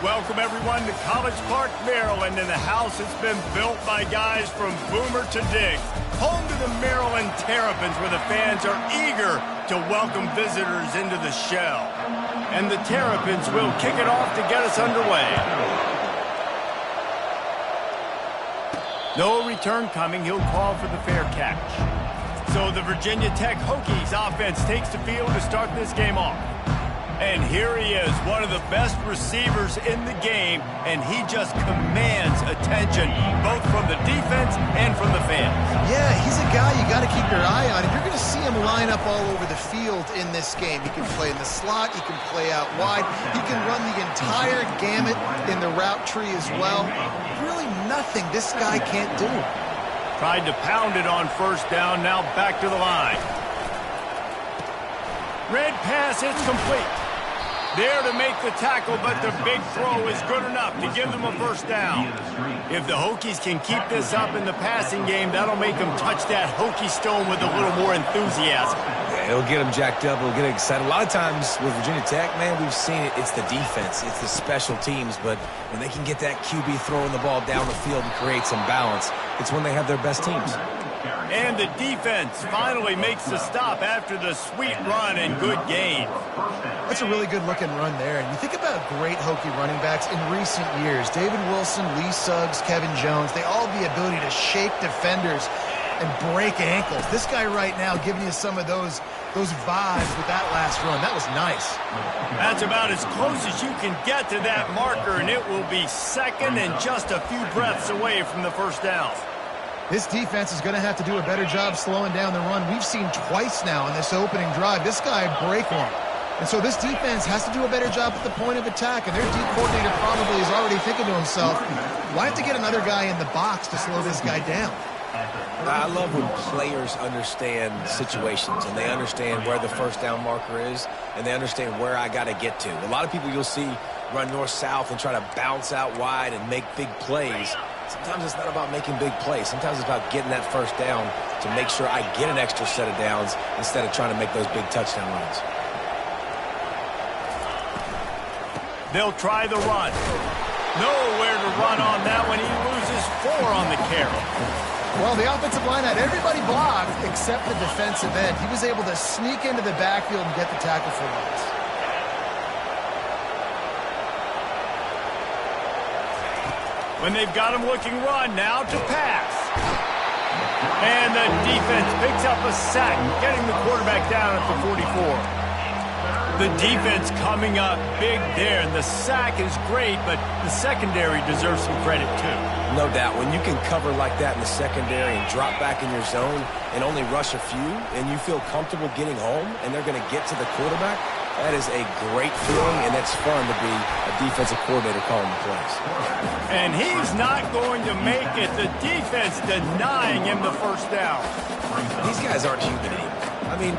Welcome, everyone, to College Park, Maryland, and the house has been built by guys from Boomer to Diggs. Home to the Maryland Terrapins, where the fans are eager to welcome visitors into the shell. And the Terrapins will kick it off to get us underway. No return coming. He'll call for the fair catch. So the Virginia Tech Hokies offense takes the field to start this game off. And here he is, one of the best receivers in the game, and he just commands attention, both from the defense and from the fans. Yeah, he's a guy you got to keep your eye on, and you're going to see him line up all over the field in this game. He can play in the slot, he can play out wide, he can run the entire gamut in the route tree as well. Really nothing this guy can't do. Tried to pound it on first down, now back to the line. Red pass, it's complete. There to make the tackle, but the big throw is good enough to give them a first down. If the Hokies can keep this up in the passing game, that'll make them touch that Hokie stone with a little more enthusiasm. Yeah, it'll get them jacked up, it'll get them excited. A lot of times with Virginia Tech, man, we've seen it. It's the defense, it's the special teams, but when they can get that QB throwing the ball down the field and create some balance, it's when they have their best teams. And the defense finally makes the stop after the sweet run and good gain. That's a really good-looking run there. And you think about great Hokie running backs in recent years. David Wilson, Lee Suggs, Kevin Jones, they all have the ability to shake defenders and break ankles. This guy right now giving you some of those vibes with that last run. That was nice. That's about as close as you can get to that marker, and it will be second and just a few breaths away from the first down. This defense is going to have to do a better job slowing down the run. We've seen twice now in this opening drive. This guy break one. And so this defense has to do a better job at the point of attack. And their D coordinator probably is already thinking to himself, why have to get another guy in the box to slow this guy down? I love when players understand situations and they understand where the first down marker is and they understand where I got to get to. A lot of people you'll see run north-south and try to bounce out wide and make big plays. Sometimes it's not about making big plays. Sometimes it's about getting that first down to make sure I get an extra set of downs instead of trying to make those big touchdown runs. They'll try the run. Nowhere to run on that one. He loses 4 on the carry. Well, the offensive line had everybody blocked except the defensive end. He was able to sneak into the backfield and get the tackle for once. When they've got him looking run, now to pass. And the defense picks up a sack, getting the quarterback down at the 44. The defense coming up big there, and the sack is great, but the secondary deserves some credit too. No doubt. When you can cover like that in the secondary and drop back in your zone and only rush a few, and you feel comfortable getting home, and they're going to get to the quarterback, that is a great feeling, and it's fun to be a defensive coordinator calling the plays. And he's not going to make it. The defense denying him the first down. These guys aren't human anymore. I mean,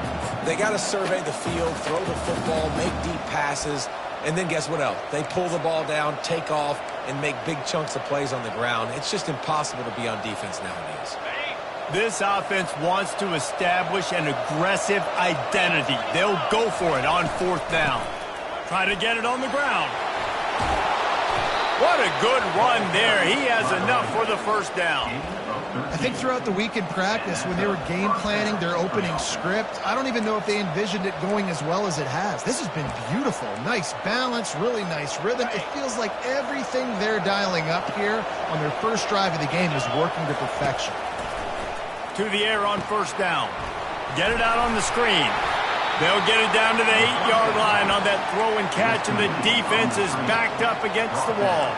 they got to survey the field, throw the football, make deep passes, and then guess what else? They pull the ball down, take off, and make big chunks of plays on the ground. It's just impossible to be on defense nowadays. This offense wants to establish an aggressive identity. They'll go for it on 4th down. Try to get it on the ground. What a good run there. He has enough for the first down. I think throughout the week in practice, when they were game planning their opening script, I don't even know if they envisioned it going as well as it has. This has been beautiful. Nice balance, really nice rhythm. It feels like everything they're dialing up here on their first drive of the game is working to perfection. To the air on first down. Get it out on the screen. They'll get it down to the 8-yard line on that throw and catch, and the defense is backed up against the wall.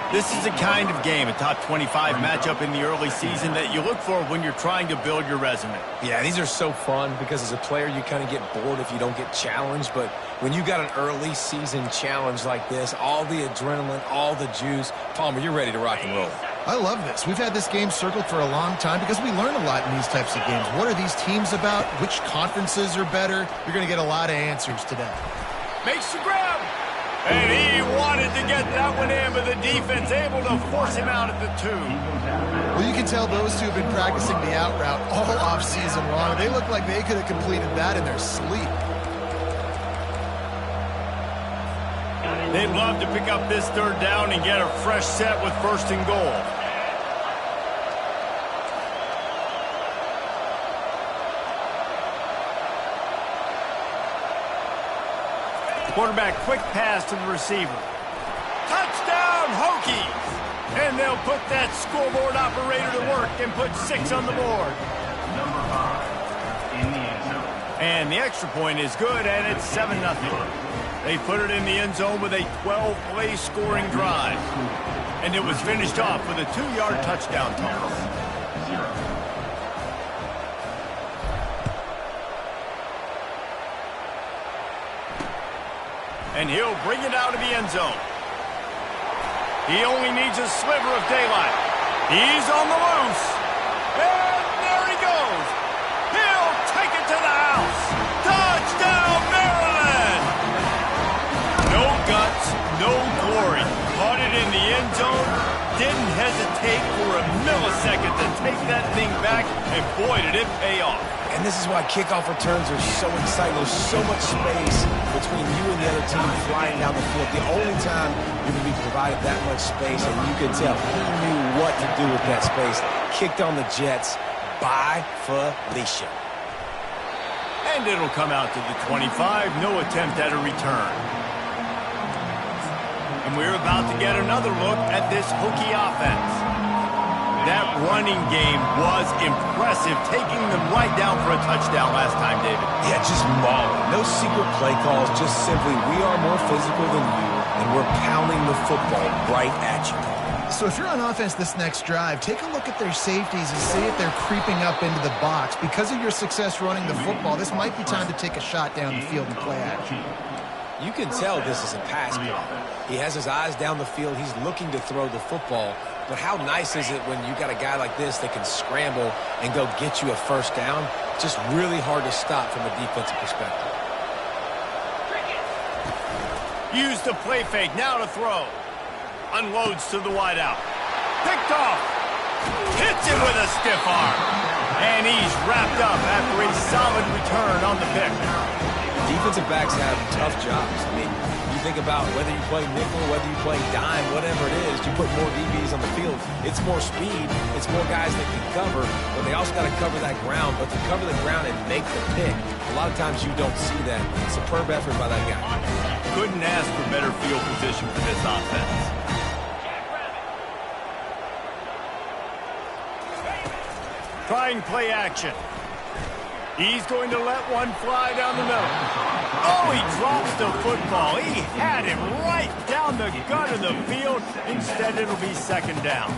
This is the kind of game, a top 25 matchup in the early season, that you look for when you're trying to build your resume. Yeah, these are so fun because as a player you kind of get bored if you don't get challenged, but when you got an early season challenge like this, all the adrenaline, all the juice, Palmer, you're ready to rock and roll. I love this. We've had this game circled for a long time because we learn a lot in these types of games. What are these teams about? Which conferences are better? You're going to get a lot of answers today. Makes the grab. And he wanted to get that one in, but the defense able to force him out at the 2. Well, you can tell those two have been practicing the out route all offseason long. They look like they could have completed that in their sleep. They'd love to pick up this third down and get a fresh set with first and goal. Quarterback quick pass to the receiver. Touchdown, Hokies! And they'll put that scoreboard operator to work and put 6 on the board. And the extra point is good, and it's 7-0. They put it in the end zone with a 12-play scoring drive. And it was finished off with a 2-yard touchdown toss. And he'll bring it out of the end zone. He only needs a sliver of daylight. He's on the loose. And there he goes. He'll take it to the house. Touchdown, Maryland! No guts, no glory. Caught it in the end zone. Didn't hesitate for a millisecond to take that thing back. And boy, did it pay off. And this is why kickoff returns are so exciting. There's so much space between you and the other team flying down the field. The only time you're going to be provided that much space, and you can tell he knew what to do with that space. Kicked on the Jets by Felicia. And it'll come out to the 25. No attempt at a return. And we're about to get another look at this Hokie offense. That running game was impressive, taking them right down for a touchdown last time, David. Yeah, just mauling. No secret play calls, just simply we are more physical than you, and we're pounding the football right at you. So if you're on offense this next drive, take a look at their safeties and see if they're creeping up into the box. Because of your success running the football, this might be time to take a shot down the field and play action. You can tell this is a pass play. He has his eyes down the field. He's looking to throw the football. But how nice is it when you got a guy like this that can scramble and go get you a first down? Just really hard to stop from a defensive perspective. Use the play fake, now to throw. Unloads to the wideout. Picked off. Hits him with a stiff arm. And he's wrapped up after a solid return on the pick. Defensive backs have tough jobs. I mean, you think about whether you play nickel, whether you play dime, whatever it is, you put more DBs on the field. It's more speed. It's more guys that can cover, but they also got to cover that ground. But to cover the ground and make the pick, a lot of times you don't see that. Superb effort by that guy. Couldn't ask for better field position for this offense. Trying play action. He's going to let one fly down the middle. Oh, he drops the football. He had him right down the gut of the field. Instead, it'll be second down.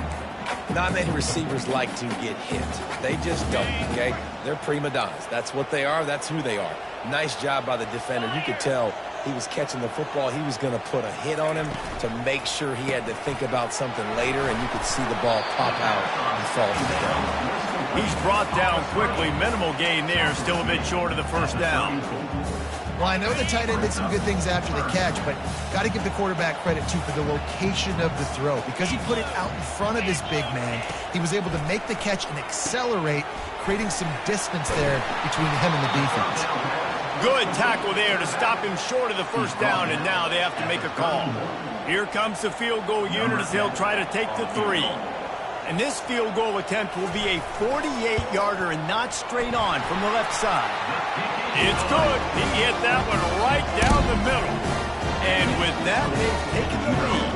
Not many receivers like to get hit. They just don't, okay? They're prima donnas. That's what they are. That's who they are. Nice job by the defender. You could tell he was catching the football. He was going to put a hit on him to make sure he had to think about something later, and you could see the ball pop out and fall to the ground. He's brought down quickly. Minimal gain there. Still a bit short of the first down. Well, I know the tight end did some good things after the catch, but got to give the quarterback credit, too, for the location of the throw. Because he put it out in front of his big man, he was able to make the catch and accelerate, creating some distance there between him and the defense. Good tackle there to stop him short of the first down, and now they have to make a call. Here comes the field goal unit as they'll try to take the 3. And this field goal attempt will be a 48-yarder and not straight on from the left side. It's good. He hit that one right down the middle. And with that, they've taken the lead.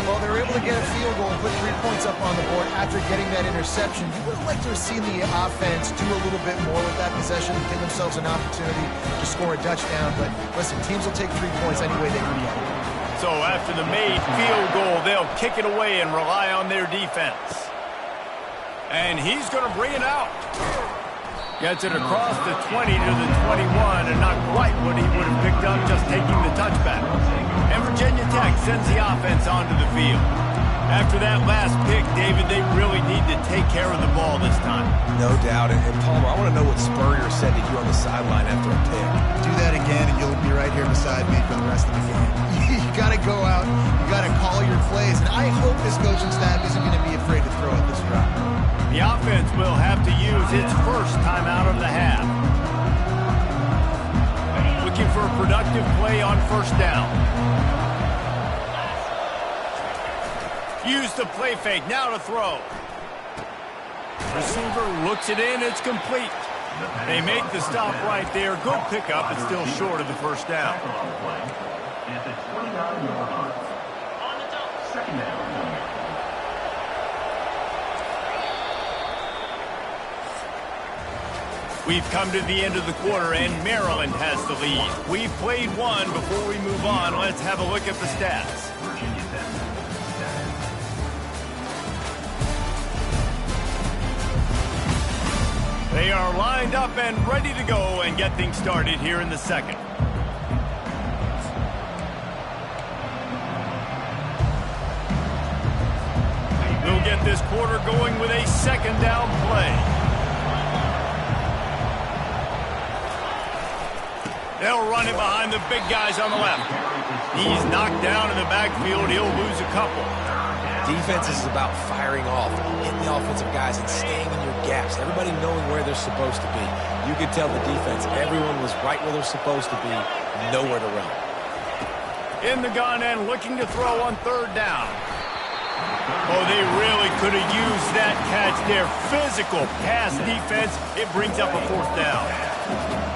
Well, they were able to get a field goal and put 3 points up on the board after getting that interception. You would have liked to have seen the offense do a little bit more with that possession, give themselves an opportunity to score a touchdown. But listen, teams will take 3 points any way they can get it. So after the made field goal, they'll kick it away and rely on their defense. And he's going to bring it out. Gets it across the 20 to the 21, and not quite what he would have picked up just taking the touchback. And Virginia Tech sends the offense onto the field. After that last pick, David, they really need to take care of the ball this time. No doubt. And Palmer, I want to know what Spurrier said to you on the sideline after a pick. Do that again, and you'll be right here beside me for the rest of the game. You got to go out. You got to call your plays. And I hope this coaching staff isn't going to be afraid to throw at this drop. The offense will have to use its first timeout of the half. Looking for a productive play on first down. Use the play fake. Now to throw. Receiver looks it in. It's complete. They make the stop right there. Good pickup. It's still short of the first down. We've come to the end of the quarter, and Maryland has the lead. We've played one. Before we move on, let's have a look at the stats. They are lined up and ready to go and get things started here in the second. We'll get this quarter going with a second down play. They'll run it behind the big guys on the left. He's knocked down in the backfield. He'll lose a couple. Defense is about firing off, hitting the offensive guys, and staying in your gaps. Everybody knowing where they're supposed to be. You could tell the defense, everyone was right where they're supposed to be, nowhere to run. In the gun and looking to throw on third down. Oh, they really could have used that catch there. Physical pass defense. It brings up a fourth down.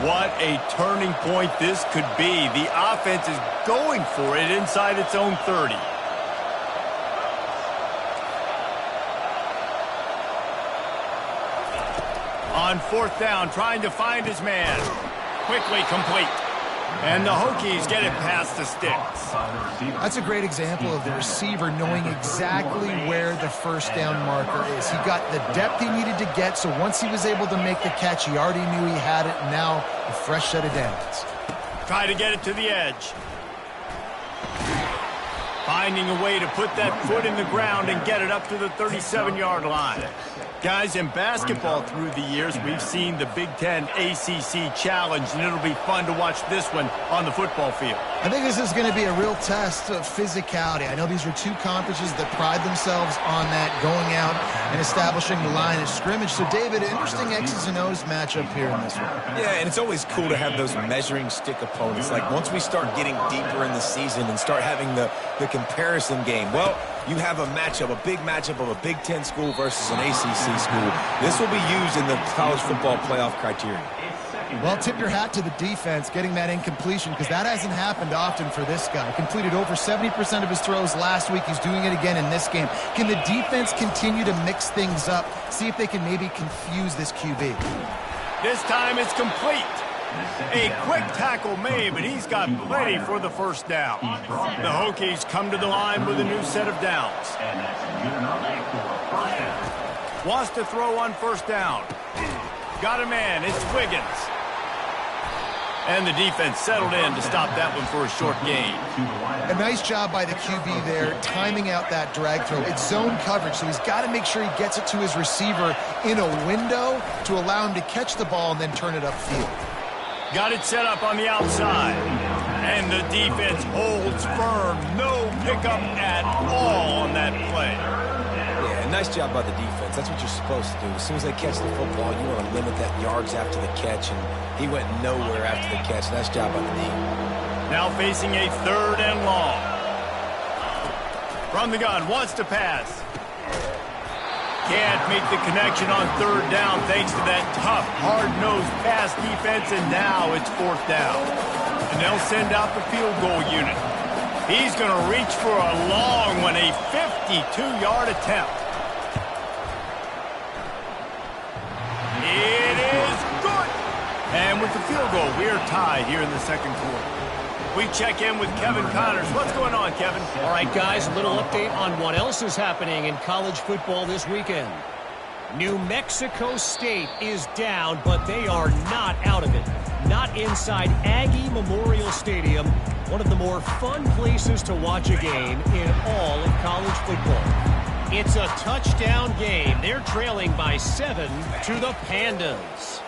What a turning point this could be. The offense is going for it inside its own 30. On fourth down, trying to find his man. Quickly complete. And the Hokies get it past the sticks. That's a great example of the receiver knowing exactly where the first down marker is. He got the depth he needed to get, so once he was able to make the catch, he already knew he had it, and now a fresh set of downs. Try to get it to the edge. Finding a way to put that foot in the ground and get it up to the 37-yard line. Guys, in basketball through the years, we've seen the Big Ten ACC Challenge, and it'll be fun to watch this one on the football field. I think this is going to be a real test of physicality. I know these are two conferences that pride themselves on that, going out and establishing the line of scrimmage. So, David, interesting X's and O's matchup here in this one. Yeah, and it's always cool to have those measuring stick opponents. Like, once we start getting deeper in the season and start having the comparison game, well, you have a matchup, a big matchup of a Big Ten school versus an ACC school. This will be used in the college football playoff criteria. Well, tip your hat to the defense getting that incompletion, because that hasn't happened often for this guy. Completed over 70% of his throws last week. He's doing it again in this game. Can the defense continue to mix things up, see if they can maybe confuse this QB? This time it's complete. A quick tackle made, but he's got plenty for the first down. The Hokies come to the line with a new set of downs. Wants to throw on first down. Got a man. It's Wiggins. And the defense settled in to stop that one for a short gain. A nice job by the QB there, timing out that drag throw. It's zone coverage, so he's got to make sure he gets it to his receiver in a window to allow him to catch the ball and then turn it upfield. Got it set up on the outside. And the defense holds firm. No pickup at all on that play. Yeah, nice job by the defense. That's what you're supposed to do. As soon as they catch the football, you want to limit that yards after the catch, and he went nowhere after the catch. Nice job by the D. Now facing a third and long. From the gun, wants to pass. Can't make the connection on third down thanks to that tough, hard-nosed pass defense, and now it's fourth down. And they'll send out the field goal unit. He's going to reach for a long one, a 52-yard attempt. It is good. And with the field goal, we are tied here in the second quarter. We check in with Kevin Connors. What's going on, Kevin? All right, guys, a little update on what else is happening in college football this weekend. New Mexico State is down, but they are not out of it. Not inside Aggie Memorial Stadium, one of the more fun places to watch a game in all of college football. It's a touchdown game. They're trailing by 7 to the Pandas.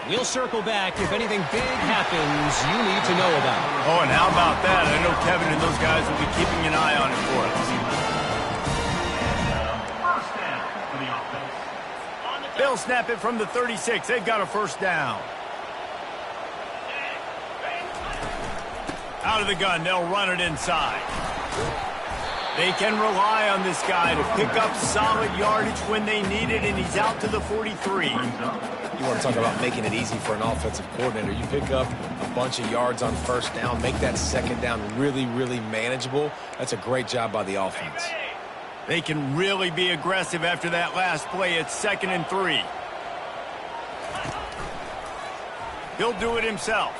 We'll circle back if anything big happens you need to know about. Oh, and how about that? I know Kevin and those guys will be keeping an eye on it for us. They'll snap it from the 36. They've got a first down. Out of the gun, they'll run it inside. They can rely on this guy to pick up solid yardage when they need it, and he's out to the 43. You want to talk about making it easy for an offensive coordinator. You pick up a bunch of yards on first down, make that second down really, really manageable. That's a great job by the offense. They can really be aggressive after that last play. It's 2nd and 3. He'll do it himself.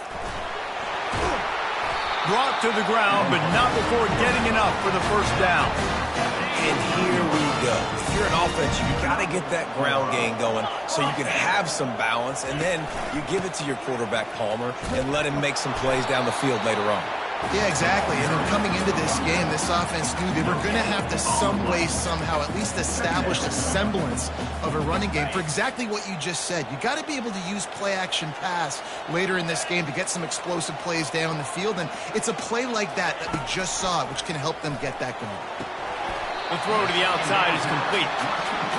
Brought to the ground, but not before getting enough for the first down. And here we go. If you're an offense, you got to get that ground game going so you can have some balance, and then you give it to your quarterback, Palmer, and let him make some plays down the field later on. Yeah, exactly. And then coming into this game, this offense knew they were going to have to some way, somehow, at least establish a semblance of a running game for exactly what you just said. You got to be able to use play-action pass later in this game to get some explosive plays down the field. And it's a play like that we just saw, which can help them get that going. The throw to the outside is complete.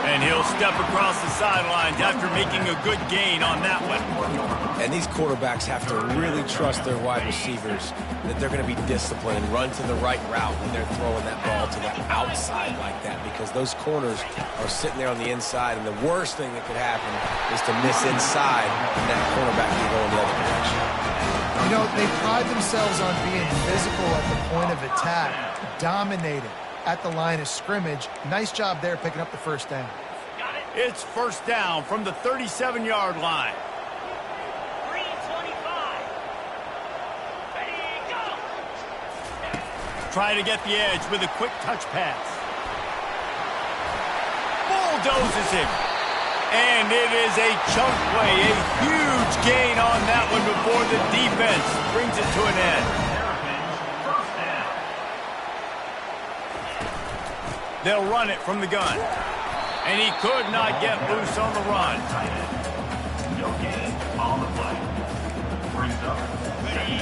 And he'll step across the sidelines after making a good gain on that one. And these quarterbacks have to really trust their wide receivers that they're going to be disciplined and run to the right route when they're throwing that ball to the outside like that, because those corners are sitting there on the inside, and the worst thing that could happen is to miss inside and that cornerback can go in the other direction. You know, they pride themselves on being physical at the point of attack, dominated at the line of scrimmage. Nice job there picking up the first down. It's first down from the 37-yard line. Try to get the edge with a quick touch pass. Bulldozes him. And it is a chunk play, a huge gain on that one before the defense brings it to an end. They'll run it from the gun. And he could not get loose on the run.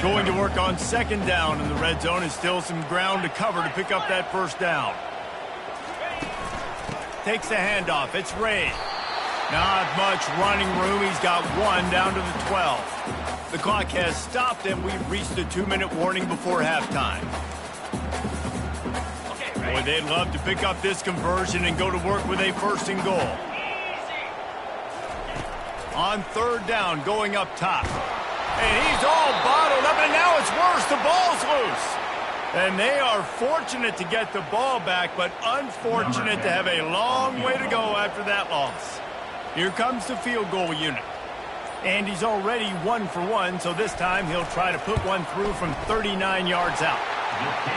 Going to work on 2nd down in the red zone, and still some ground to cover to pick up that first down. Takes the handoff. It's Ray. Not much running room. He's got one down to the 12. The clock has stopped, and we've reached the 2-minute warning before halftime. Boy, they'd love to pick up this conversion and go to work with a 1st and goal. On 3rd down, going up top. And he's all bottled up, and now it's worse. The ball's loose. And they are fortunate to get the ball back, but unfortunate to have a long way to go after that loss. Here comes the field goal unit. And he's already 1 for 1, so this time he'll try to put one through from 39 yards out.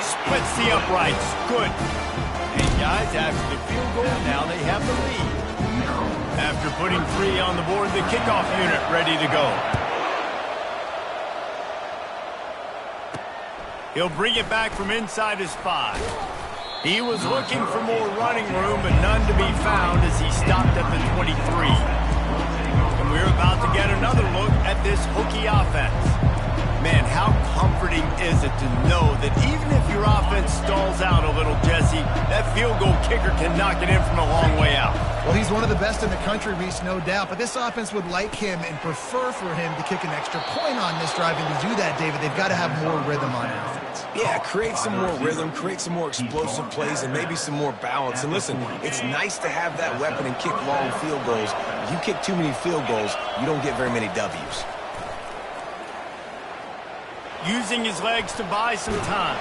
Splits the uprights. Good. And guys, after the field goal, now they have the lead. After putting 3 on the board, the kickoff unit ready to go. He'll bring it back from inside his 5. He was looking for more running room, but none to be found as he stopped at the 23. And we're about to get another look at this Hokie offense. Man, how comforting is it to know that even if your offense stalls out a little, Jesse, that field goal kicker can knock it in from a long way out. Well, he's one of the best in the country, Reese, no doubt. But this offense would like him and prefer for him to kick an extra point on this drive. And to do that, David, they've got to have more rhythm on offense. Yeah, create some more rhythm, create some more explosive plays, and maybe some more balance. And listen, it's nice to have that weapon and kick long field goals. If you kick too many field goals, you don't get very many W's. Using his legs to buy some time.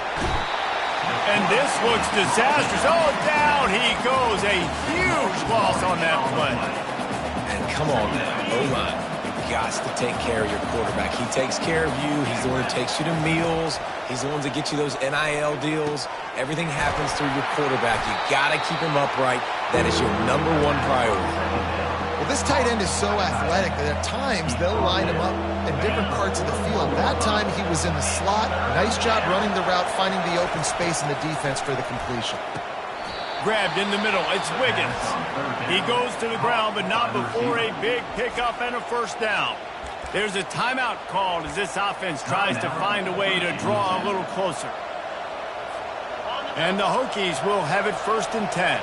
And this looks disastrous. Oh, down he goes. A huge loss on that play. And come on now, O-line, you've got to take care of your quarterback. He takes care of you. He's the one who takes you to meals. He's the one that gets you those NIL deals. Everything happens through your quarterback. You got to keep him upright. That is your #1 priority. Well, this tight end is so athletic that at times they'll line him up in different parts of the field. That time he was in the slot. Nice job running the route, finding the open space in the defense for the completion. Grabbed in the middle. It's Wiggins. He goes to the ground, but not before a big pickup and a first down. There's a timeout called as this offense tries to find a way to draw a little closer. And the Hokies will have it 1st and 10.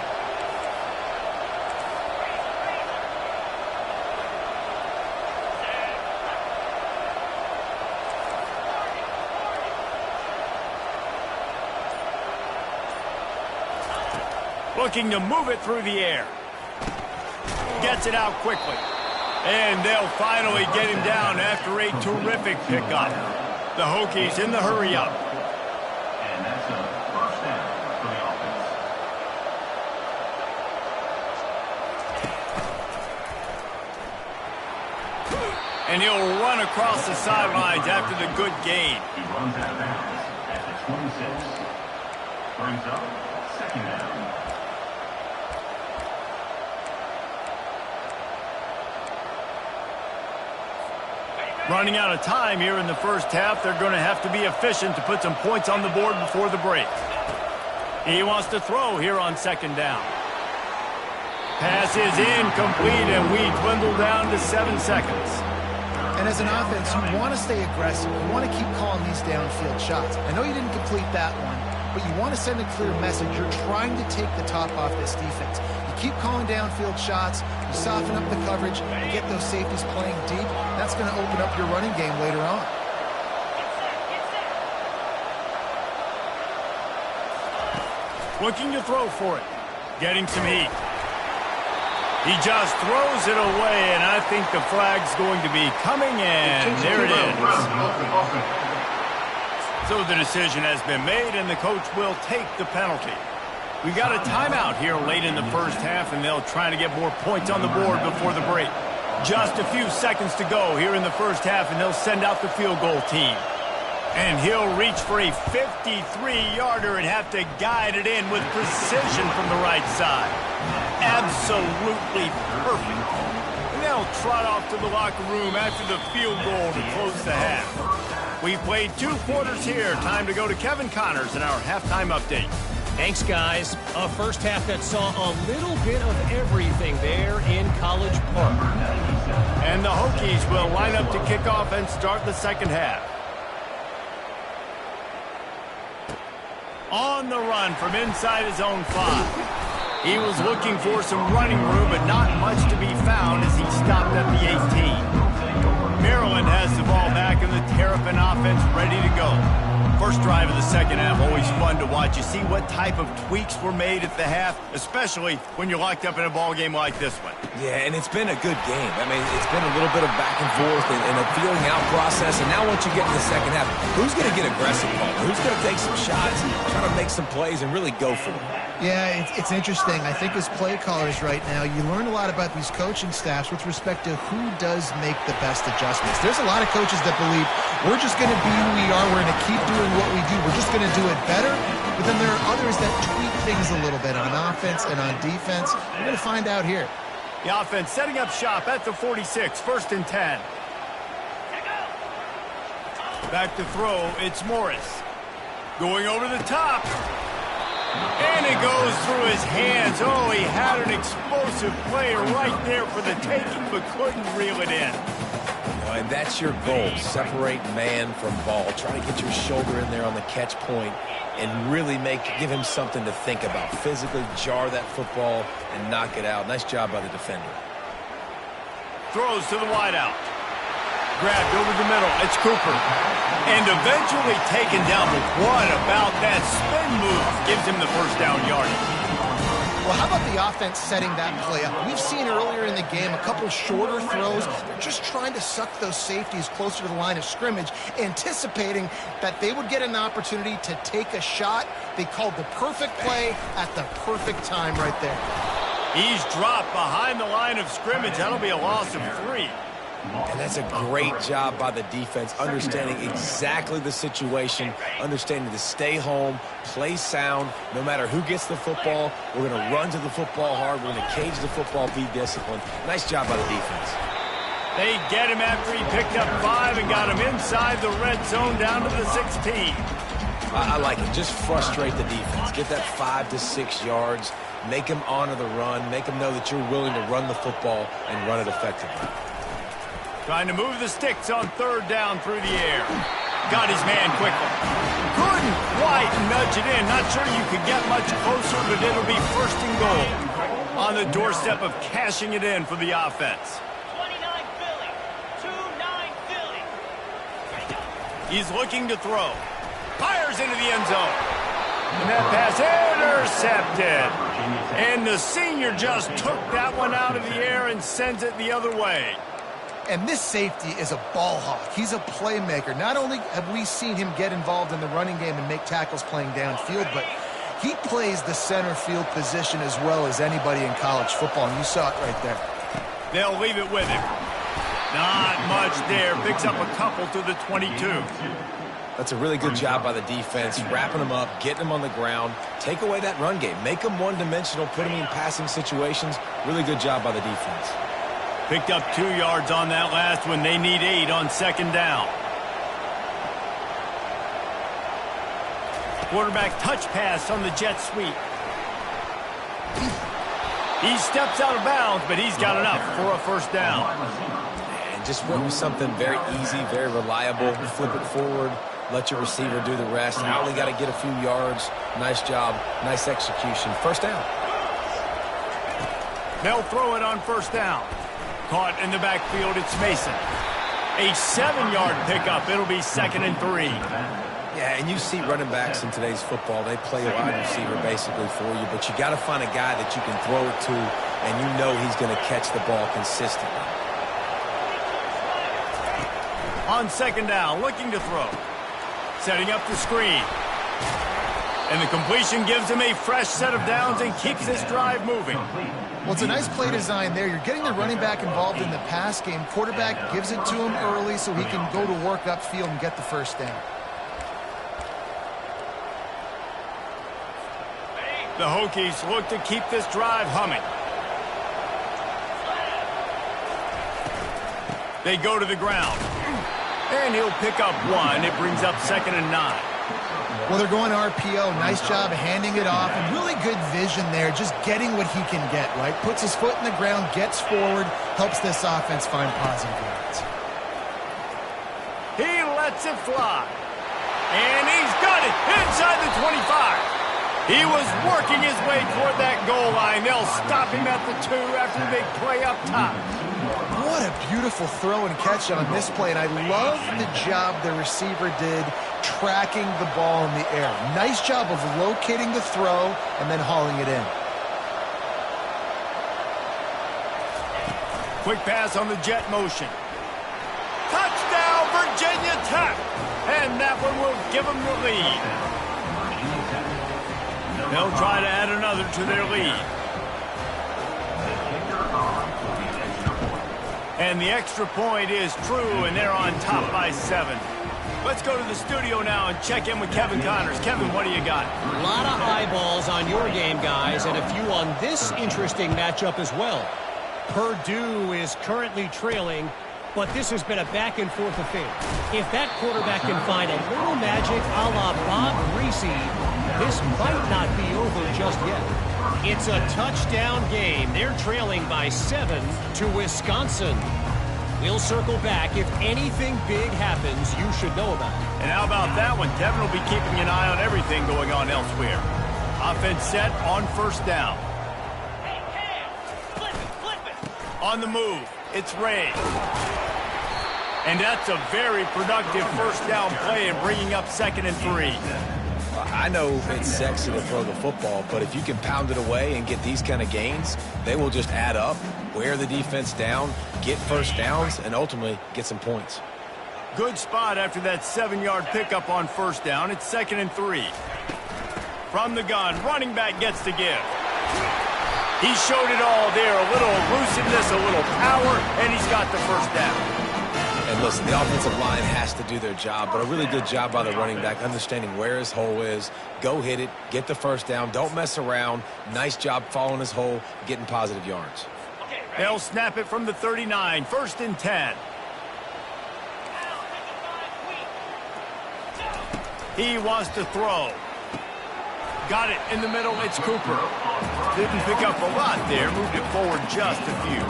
Looking to move it through the air. Gets it out quickly. And they'll finally get him down after a terrific pickup. The Hokies in the hurry-up. And that's a first down for the offense. And he'll run across the sidelines after the good gain. He runs out of bounds at the 26. Brings up second down. Running out of time here in the first half. They're going to have to be efficient to put some points on the board before the break. He wants to throw here on second down. Pass is incomplete, and we dwindle down to 7 seconds. And as an offense, you want to stay aggressive. You want to keep calling these downfield shots. I know you didn't complete that one, but you want to send a clear message. You're trying to take the top off this defense. You keep calling downfield shots. You soften up the coverage. You get those safeties playing deep. That's going to open up your running game later on. Looking to throw for it. Getting some heat. He just throws it away, and I think the flag's going to be coming, and there it is. So the decision has been made, and the coach will take the penalty. We got a timeout here late in the first half, and they'll try to get more points on the board before the break. Just a few seconds to go here in the first half, and they'll send out the field goal team. And he'll reach for a 53-yarder and have to guide it in with precision from the right side. Absolutely perfect. And they'll trot off to the locker room after the field goal to close the half. We've played 2 quarters here. Time to go to Kevin Connors in our halftime update. Thanks, guys. A first half that saw a little bit of everything there in College Park. And the Hokies will line up to kick off and start the second half. On the run from inside his own 5. He was looking for some running room, but not much to be found as he stopped at the 18. Maryland has the ball back and the Terrapin offense ready to go. First drive of the second half, always fun to watch. You see what type of tweaks were made at the half, especially when you're locked up in a ball game like this one. Yeah, and it's been a good game. I mean, it's been a little bit of back and forth and a feeling out process. And now once you get to the second half, who's going to get aggressive, Paul? Who's going to take some shots, try to make some plays, and really go for it? Yeah, it's interesting. I think as play callers right now, you learn a lot about these coaching staffs with respect to who does make the best adjustments. There's a lot of coaches that believe we're just going to be who we are. We're going to keep doing what we do. We're just going to do it better. But then there are others that tweak things a little bit on offense and on defense. We're going to find out here. The offense setting up shop at the 46, 1st and 10. Back to throw, it's Morris. Going over the top. And it goes through his hands. Oh, he had an explosive player right there for the taking, but couldn't reel it in. And that's your goal. Separate man from ball. Try to get your shoulder in there on the catch point and really give him something to think about. Physically jar that football and knock it out. Nice job by the defender. Throws to the wideout. Grabbed over the middle. It's Cooper. And eventually taken down. But what about that spin move? Gives him the first down yardage. Well, how about the offense setting that play up? We've seen earlier in the game a couple shorter throws. They're just trying to suck those safeties closer to the line of scrimmage, anticipating that they would get an opportunity to take a shot. They called the perfect play at the perfect time right there. He's dropped behind the line of scrimmage. That'll be a loss of 3. And that's a great job by the defense, understanding exactly the situation, understanding to stay home, play sound. No matter who gets the football, we're going to run to the football hard. We're going to cage the football, be disciplined. Nice job by the defense. They get him after he picked up 5 and got him inside the red zone down to the 16. I like it. Just frustrate the defense. Get that 5 to 6 yards. Make them honor the run. Make them know that you're willing to run the football and run it effectively. Trying to move the sticks on 3rd down through the air. Got his man quickly. Couldn't quite nudge it in. Not sure you could get much closer, but it'll be 1st and goal. On the doorstep of cashing it in for the offense. 29 Philly. 2-9 Philly. He's looking to throw. Fires into the end zone. And that pass intercepted. And the senior just took that one out of the air and sends it the other way. And this safety is a ball hawk. He's a playmaker. Not only have we seen him get involved in the running game and make tackles playing downfield, but he plays the center field position as well as anybody in college football, and you saw it right there. They'll leave it with him. Not much there. Picks up a couple to the 22. That's a really good job by the defense, wrapping them up, getting them on the ground. Take away that run game. Make them one-dimensional, put them in passing situations. Really good job by the defense. Picked up 2 yards on that last one. They need 8 on second down. Quarterback touch pass on the jet sweep. He steps out of bounds, but he's got enough for a first down. And just went with something very easy, very reliable. Flip it forward. Let your receiver do the rest. I only got to get a few yards. Nice job. Nice execution. First down. They'll throw it on first down. Caught in the backfield, it's Mason. A 7-yard pickup. It'll be 2nd and 3. Yeah, and you see running backs in today's football. They play a wide receiver basically for you, but you got to find a guy that you can throw it to, and you know he's going to catch the ball consistently. On second down, looking to throw. Setting up the screen. And the completion gives him a fresh set of downs and keeps this drive moving. Well, it's a nice play design there. You're getting the running back involved in the pass game. Quarterback gives it to him early so he can go to work upfield and get the first down. The Hokies look to keep this drive humming. They go to the ground. And he'll pick up 1. It brings up 2nd and 9. Well, they're going RPO. Nice job handing it off. And really good vision there, just getting what he can get, right? Puts his foot in the ground, gets forward, helps this offense find positive yards. He lets it fly. And he's got it inside the 25. He was working his way toward that goal line. They'll stop him at the 2 after the big play up top. What a beautiful throw and catch on this play. And I love the job the receiver did tracking the ball in the air. Nice job of locating the throw and then hauling it in. Quick pass on the jet motion. Touchdown, Virginia Tech. And that one will give them the lead. They'll try to add another to their lead. And the extra point is true, and they're on top by 7. Let's go to the studio now and check in with Kevin Connors. Kevin, what do you got? A lot of eyeballs on your game, guys, and a few on this interesting matchup as well. Purdue is currently trailing, but this has been a back-and-forth affair. If that quarterback can find a little magic a la Bob Greasy, this might not be over just yet. It's a touchdown game. They're trailing by 7 to Wisconsin. We'll circle back. If anything big happens, you should know about it. And how about that one? Kevin will be keeping an eye on everything going on elsewhere. Offense set on first down. Hey, Cam! Flip it! On the move, it's Ray. And that's a very productive first down play and bringing up 2nd and 3. I know it's sexy to throw the football, but if you can pound it away and get these kind of gains, they will just add up, wear the defense down, get first downs, and ultimately get some points. Good spot after that 7-yard pickup on first down. It's 2nd and 3. From the gun, running back gets to give. He showed it all there, a little elusiveness, a little power, and he's got the first down. And listen, the offensive line has to do their job, but a really good job by the running back, understanding where his hole is. Go hit it, get the first down, don't mess around. Nice job following his hole, getting positive yards. Okay, ready? They'll snap it from the 39, 1st and 10. He wants to throw. Got it in the middle, it's Cooper. Didn't pick up a lot there, moved it forward just a few.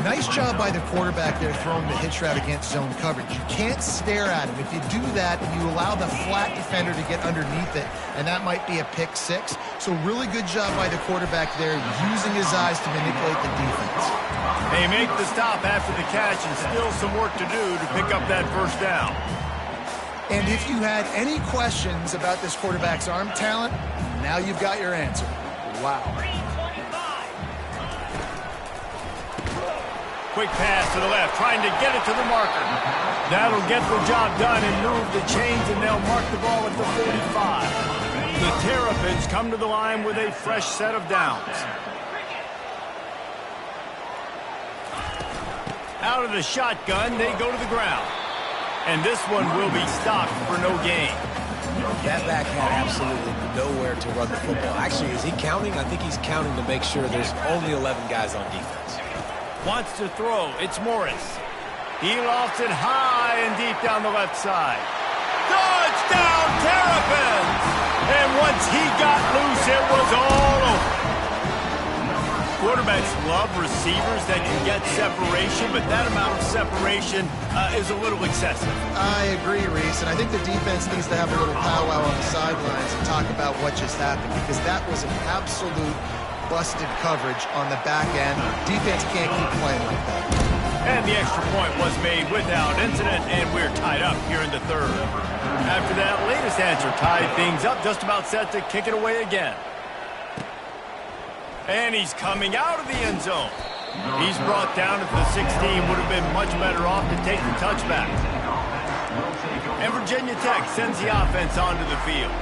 Nice job by the quarterback there throwing the hitch route against zone coverage. You can't stare at him. If you do that, you allow the flat defender to get underneath it, and that might be a pick 6. So really good job by the quarterback there, using his eyes to manipulate the defense. They make the stop after the catch and still some work to do to pick up that first down. And if you had any questions about this quarterback's arm talent, now you've got your answer. Wow. 325. Quick pass to the left, trying to get it to the marker. That'll get the job done and move the chains, and they'll mark the ball at the 45. The Terrapins come to the line with a fresh set of downs. Out of the shotgun, they go to the ground. And this one will be stopped for no gain. That back had absolutely nowhere to run the football. Actually, is he counting? I think he's counting to make sure there's only 11 guys on defense. Wants to throw. It's Morris. He lofts it high and deep down the left side. Touchdown, Terrapins! And once he got loose, it was all over. Quarterbacks love receivers that can get separation, but that amount of separation is a little excessive. I agree, Reese, and I think the defense needs to have a little powwow on the sidelines and talk about what just happened, because that was an absolute busted coverage on the back end. Defense can't keep playing like that. And the extra point was made without incident, and we're tied up here in the third. After that latest answer tied things up, just about set to kick it away again. And he's coming out of the end zone. He's brought down at the 16. Would have been much better off to take the touchback. And Virginia Tech sends the offense onto the field.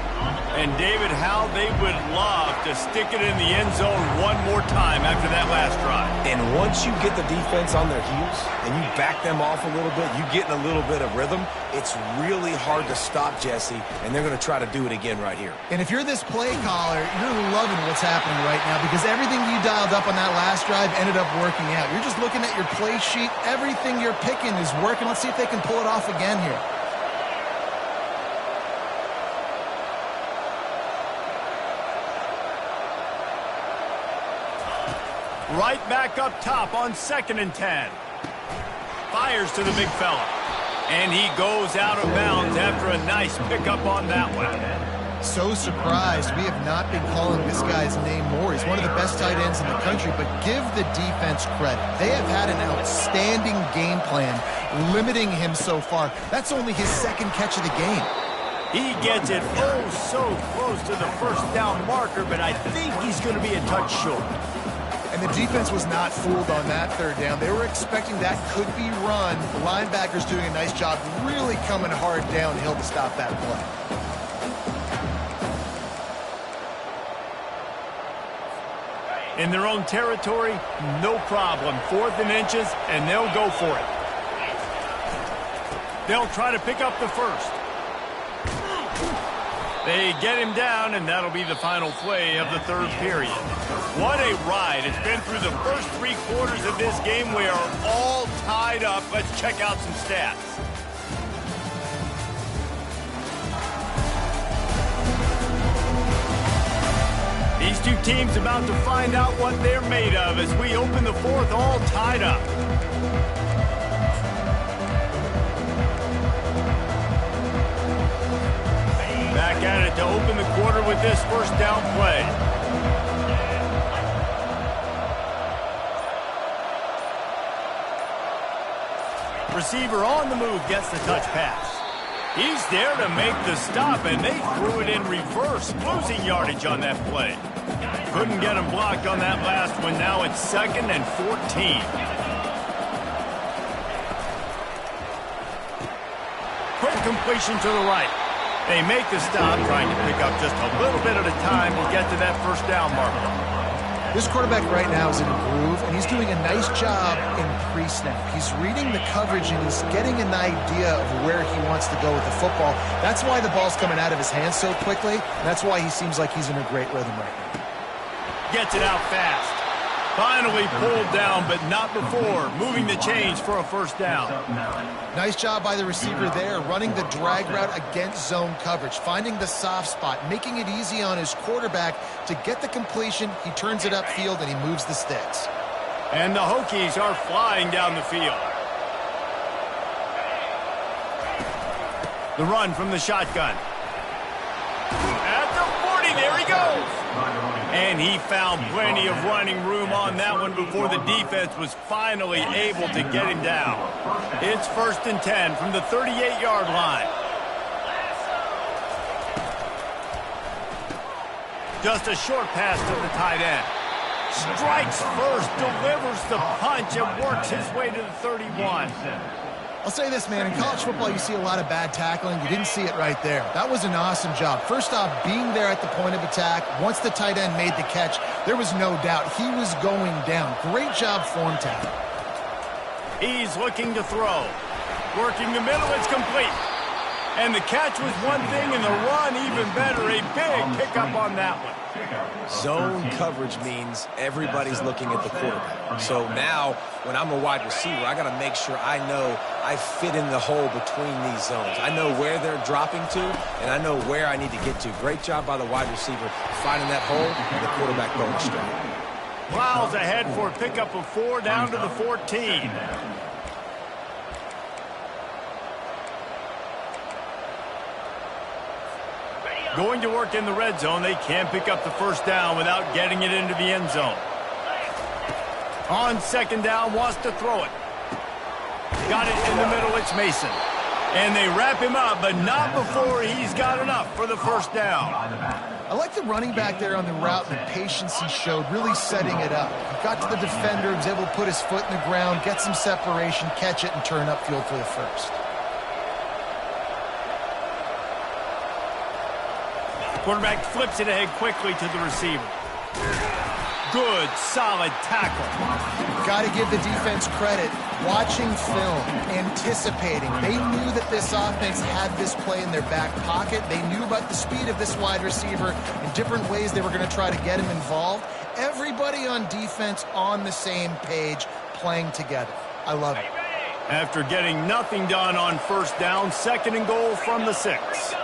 And David, how they would love to stick it in the end zone one more time after that last drive. And once you get the defense on their heels and you back them off a little bit, you get in a little bit of rhythm, it's really hard to stop Jesse, and they're going to try to do it again right here. And if you're this play caller, you're loving what's happening right now, because everything you dialed up on that last drive ended up working out. You're just looking at your play sheet. Everything you're picking is working. Let's see if they can pull it off again here. Right back up top on 2nd and 10. Fires to the big fella. And he goes out of bounds after a nice pickup on that one. So surprised we have not been calling this guy's name more. He's one of the best tight ends in the country, but give the defense credit. They have had an outstanding game plan limiting him so far. That's only his 2nd catch of the game. He gets it so close to the first down marker, but I think he's going to be a touch short. And the defense was not fooled on that 3rd down. They were expecting that could be run. The linebackers doing a nice job really coming hard downhill to stop that play. In their own territory, no problem. 4th and inches, and they'll go for it. They'll try to pick up the first. They get him down, and that'll be the final play of the 3rd period. What a ride. It's been through the first 3 quarters of this game. We are all tied up. Let's check out some stats. These two teams about to find out what they're made of as we open the 4th, all tied up. Back at it to open the quarter with this first down play. Receiver on the move gets the touch pass. He's there to make the stop, and they threw it in reverse, losing yardage on that play. Couldn't get him blocked on that last one. Now it's 2nd and 14. Quick completion to the right. They make the stop, trying to pick up just a little bit at a time to get to that first down marker. This quarterback right now is in a groove, and he's doing a nice job in pre-snap. He's reading the coverage, and he's getting an idea of where he wants to go with the football. That's why the ball's coming out of his hands so quickly. That's why he seems like he's in a great rhythm right now. Gets it out fast. Finally pulled down, but not before. Moving the chains for a first down. Nice job by the receiver there, running the drag route against zone coverage, finding the soft spot, making it easy on his quarterback to get the completion. He turns it upfield, and he moves the sticks. And the Hokies are flying down the field. The run from the shotgun. At the 40, there he goes. And he found plenty of running room on that one before the defense was finally able to get him down. It's 1st and 10 from the 38-yard line. Just a short pass to the tight end. Strikes first, delivers the punch, and works his way to the 31. I'll say this, man. In college football, you see a lot of bad tackling. You didn't see it right there. That was an awesome job. First off, being there at the point of attack. Once the tight end made the catch, there was no doubt he was going down. Great job form tackle. He's looking to throw. Working the middle, it's complete. And the catch was one thing, and the run even better. A big pickup on that one. Zone coverage means everybody's looking at the quarterback. So now, when I'm a wide receiver, I got to make sure I know I fit in the hole between these zones. I know where they're dropping to, and I know where I need to get to. Great job by the wide receiver finding that hole, and the quarterback going straight. Plows ahead for a pickup of 4 down to the 14. Going to work in the red zone. They can't pick up the first down without getting it into the end zone. On second down, wants to throw it. Got it in the middle, it's Mason. And they wrap him up, but not before he's got enough for the first down. I like the running back there on the route and the patience he showed, really setting it up. He got to the defender, was able to put his foot in the ground, get some separation, catch it, and turn upfield for the first. Quarterback flips it ahead quickly to the receiver. Good, solid tackle. Got to give the defense credit. Watching film, anticipating. They knew that this offense had this play in their back pocket. They knew about the speed of this wide receiver and different ways they were going to try to get him involved. Everybody on defense on the same page, playing together. I love it. After getting nothing done on first down, 2nd and goal from the 6.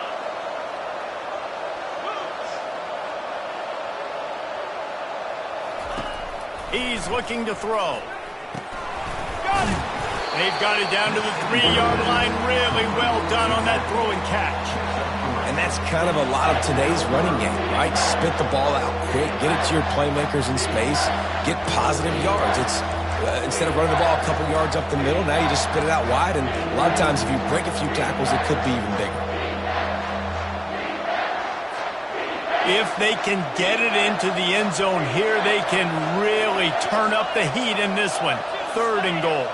He's looking to throw. Got it. They've got it down to the 3-yard line. Really well done on that throw and catch. And that's kind of a lot of today's running game, right? Spit the ball out quick, get it to your playmakers in space, get positive yards. It's instead of running the ball a couple yards up the middle, now you just spit it out wide. And a lot of times if you break a few tackles, it could be even bigger. If they can get it into the end zone here, they can really turn up the heat in this one. 3rd and goal.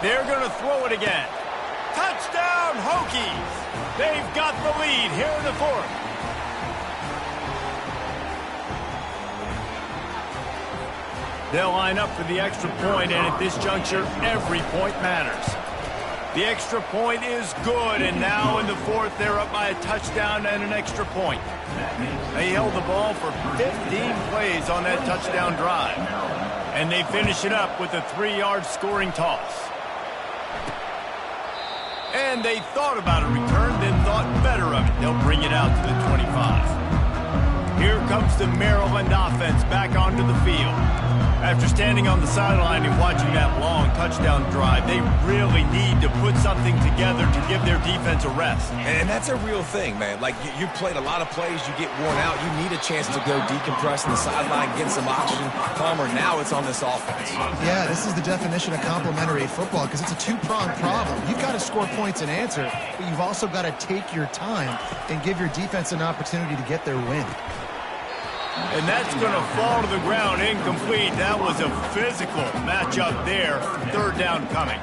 They're going to throw it again. Touchdown, Hokies! They've got the lead here in the 4th. They'll line up for the extra point, and at this juncture, every point matters. The extra point is good, and now in the 4th, they're up by a touchdown and an extra point. They held the ball for 15 plays on that touchdown drive, and they finish it up with a 3-yard scoring toss. And they thought about a return, then thought better of it. They'll bring it out to the 25. Here comes the Maryland offense back onto the field. After standing on the sideline and watching that long touchdown drive, they really need to put something together to give their defense a rest. And that's a real thing, man. Like, you played a lot of plays, you get worn out, you need a chance to go decompress on the sideline, get some oxygen. Palmer, now it's on this offense. Yeah, this is the definition of complementary football because it's a two-pronged problem. You've got to score points and answer, but you've also got to take your time and give your defense an opportunity to get their win. And that's going to fall to the ground incomplete. That was a physical matchup there. 3rd down coming.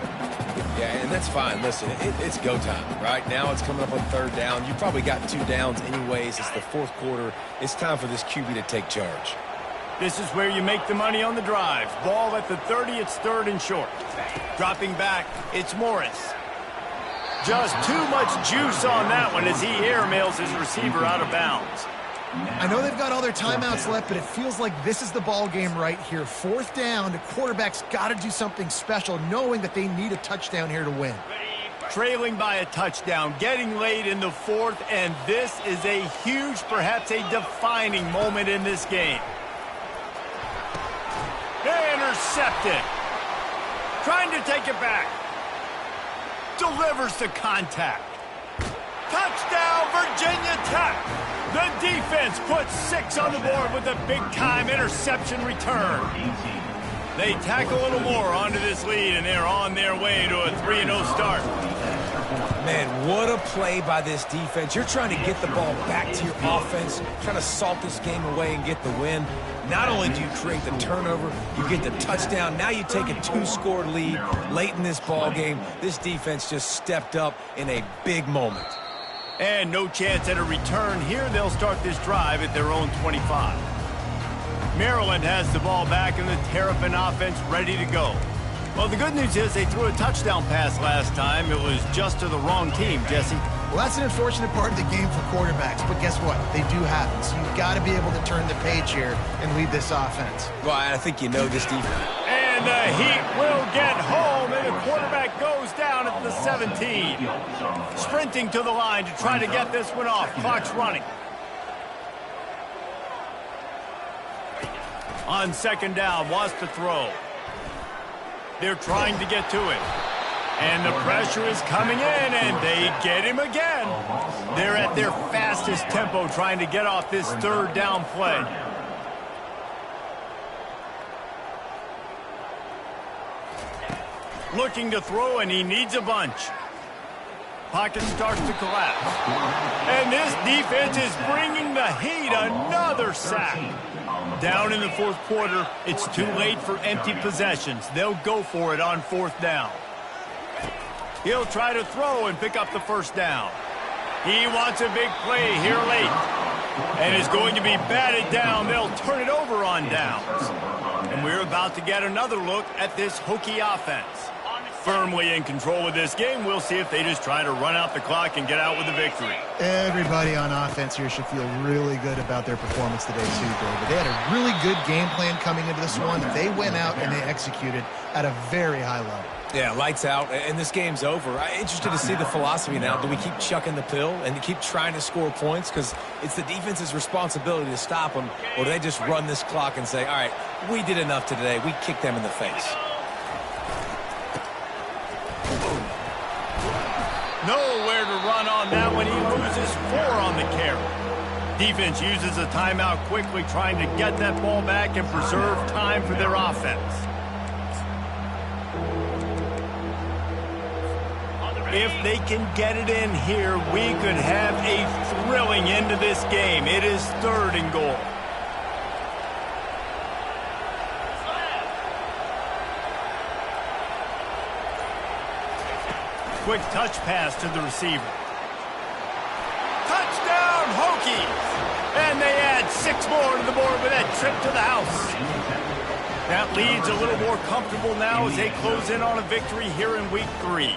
Yeah, and that's fine. Listen, it's go time, right? Now it's coming up on 3rd down. You probably got 2 downs anyways. It's the 4th quarter. It's time for this QB to take charge. This is where you make the money on the drive. Ball at the 30, it's 3rd and short. Dropping back, it's Morris. Just too much juice on that one as he airmails his receiver out of bounds. I know they've got all their timeouts left, but it feels like this is the ball game right here. 4th down, the quarterback's got to do something special, knowing that they need a touchdown here to win. Trailing by a touchdown, getting late in the 4th, and this is a huge, perhaps a defining moment in this game. Intercepted. Trying to take it back. Delivers the contact. Touchdown, Virginia Tech. The defense puts 6 on the board with a big-time interception return. They tack a little more onto this lead, and they're on their way to a 3-0 start. Man, what a play by this defense. You're trying to get the ball back to your offense, trying to salt this game away and get the win. Not only do you create the turnover, you get the touchdown. Now you take a 2-score lead late in this ball game. This defense just stepped up in a big moment. And no chance at a return here. They'll start this drive at their own 25. Maryland has the ball back and the Terrapin offense ready to go. Well, the good news is they threw a touchdown pass last time. It was just to the wrong team, Jesse. Well, that's an unfortunate part of the game for quarterbacks, but guess what? They do happen. So you've got to be able to turn the page here and lead this offense. Well, I think you know this defense. And the Heat will get home, and the quarterback goes down at the 17. Sprinting to the line to try to get this one off. Clock's running. On second down, wants to throw. They're trying to get to it. And the pressure is coming in, and they get him again. They're at their fastest tempo trying to get off this third down play. Looking to throw, and he needs a bunch. Pocket starts to collapse. And this defense is bringing the Heat another sack. Down in the fourth quarter, it's too late for empty possessions. They'll go for it on fourth down. He'll try to throw and pick up the first down. He wants a big play here late. And is going to be batted down. They'll turn it over on downs. And we're about to get another look at this Hokie offense. Firmly in control of this game. We'll see if they just try to run out the clock and get out with a victory. Everybody on offense here should feel really good about their performance today, too, David. They had a really good game plan coming into this one. They went out and they executed at a very high level. Yeah, lights out, and this game's over. I'm interested to see the philosophy now. Do we keep chucking the pill and keep trying to score points? Because it's the defense's responsibility to stop them. Or do they just run this clock and say, all right, we did enough today. We kicked them in the face. Nowhere to run on that one. He loses 4 on the carry. Defense uses a timeout quickly, trying to get that ball back and preserve time for their offense. If they can get it in here, we could have a thrilling end to this game. It is 3rd and goal. Quick touch pass to the receiver. Touchdown, Hokies! And they add 6 more to the board with that trip to the house. That lead's a little more comfortable now as they close in on a victory here in week 3.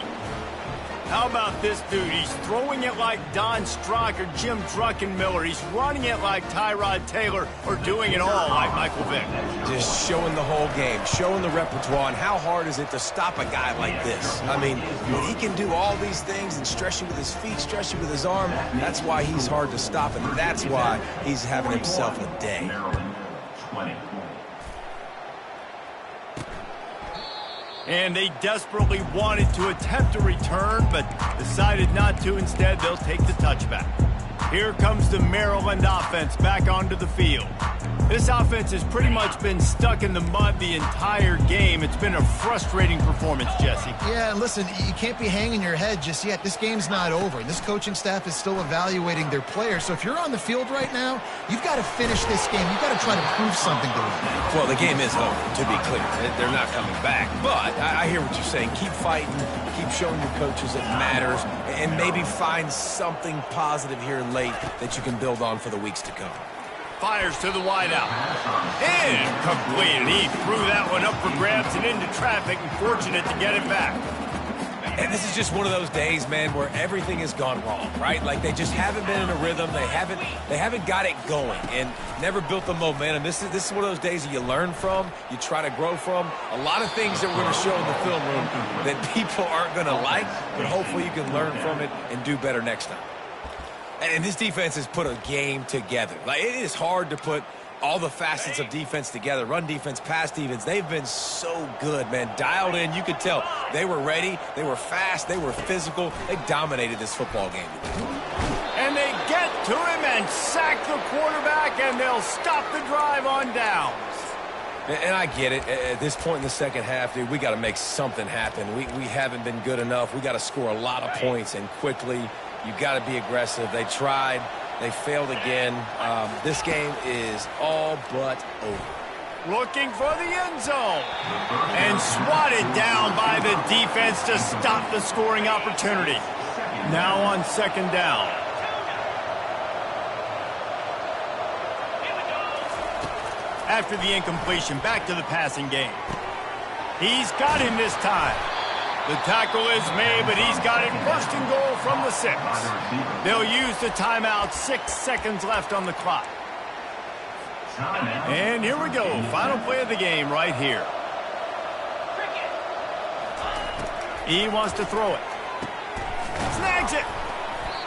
How about this dude? He's throwing it like Don Strock or Jim Druckenmiller. He's running it like Tyrod Taylor, or doing it all like Michael Vick. Just showing the whole game, showing the repertoire, and how hard is it to stop a guy like this? I mean, when he can do all these things and stretch you with his feet, stretch you with his arm, that's why he's hard to stop, and that's why he's having himself a day. And they desperately wanted to attempt a return, but decided not to. Instead, they'll take the touchback. Here comes the Maryland offense back onto the field. This offense has pretty much been stuck in the mud the entire game. It's been a frustrating performance, Jesse. Yeah, and listen, you can't be hanging your head just yet. This game's not over. This coaching staff is still evaluating their players. So if you're on the field right now, you've got to finish this game. You've got to try to prove something to them. Well, the game is over, to be clear. They're not coming back. But I hear what you're saying. Keep fighting. Keep showing your coaches it matters. And maybe find something positive here late that you can build on for the weeks to come. Fires to the wideout. Incomplete. He threw that one up for grabs and into traffic, and fortunate to get it back. And this is just one of those days, man, where everything has gone wrong, right? Like they just haven't been in a rhythm. They haven't got it going and never built the momentum. This is one of those days that you learn from, you try to grow from. A lot of things that we're going to show in the film room that people aren't going to like, but hopefully you can learn from it and do better next time. And this defense has put a game together. Like, it is hard to put all the facets of defense together. Run defense, pass defense. They've been so good, man. Dialed in. You could tell they were ready. They were fast. They were physical. They dominated this football game. And they get to him and sack the quarterback, and they'll stop the drive on downs. And I get it. At this point in the second half, dude, we got to make something happen. We haven't been good enough. We got to score a lot of points and quickly. You got to be aggressive. They tried. They failed again. This game is all but over. Looking for the end zone. And swatted down by the defense to stop the scoring opportunity. Now on second down. After the incompletion, back to the passing game. He's got him this time. The tackle is made, but he's got it first and goal from the 6. They'll use the timeout. 6 seconds left on the clock. And here we go. Final play of the game right here. He wants to throw it. Snags it.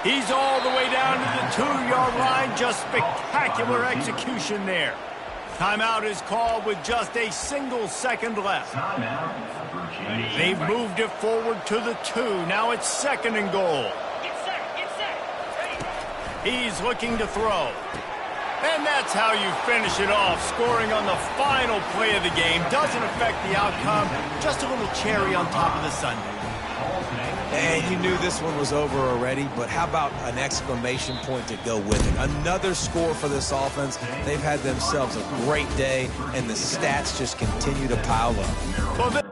He's all the way down to the 2-yard line. Just spectacular execution there. Timeout is called with just a single second left. They've moved it forward to the 2. Now it's second and goal. Get set, get set. Ready. He's looking to throw. And that's how you finish it off. Scoring on the final play of the game doesn't affect the outcome. Just a little cherry on top of the sundae. And you knew this one was over already, but how about an exclamation point to go with it? Another score for this offense. They've had themselves a great day, and the stats just continue to pile up. Well,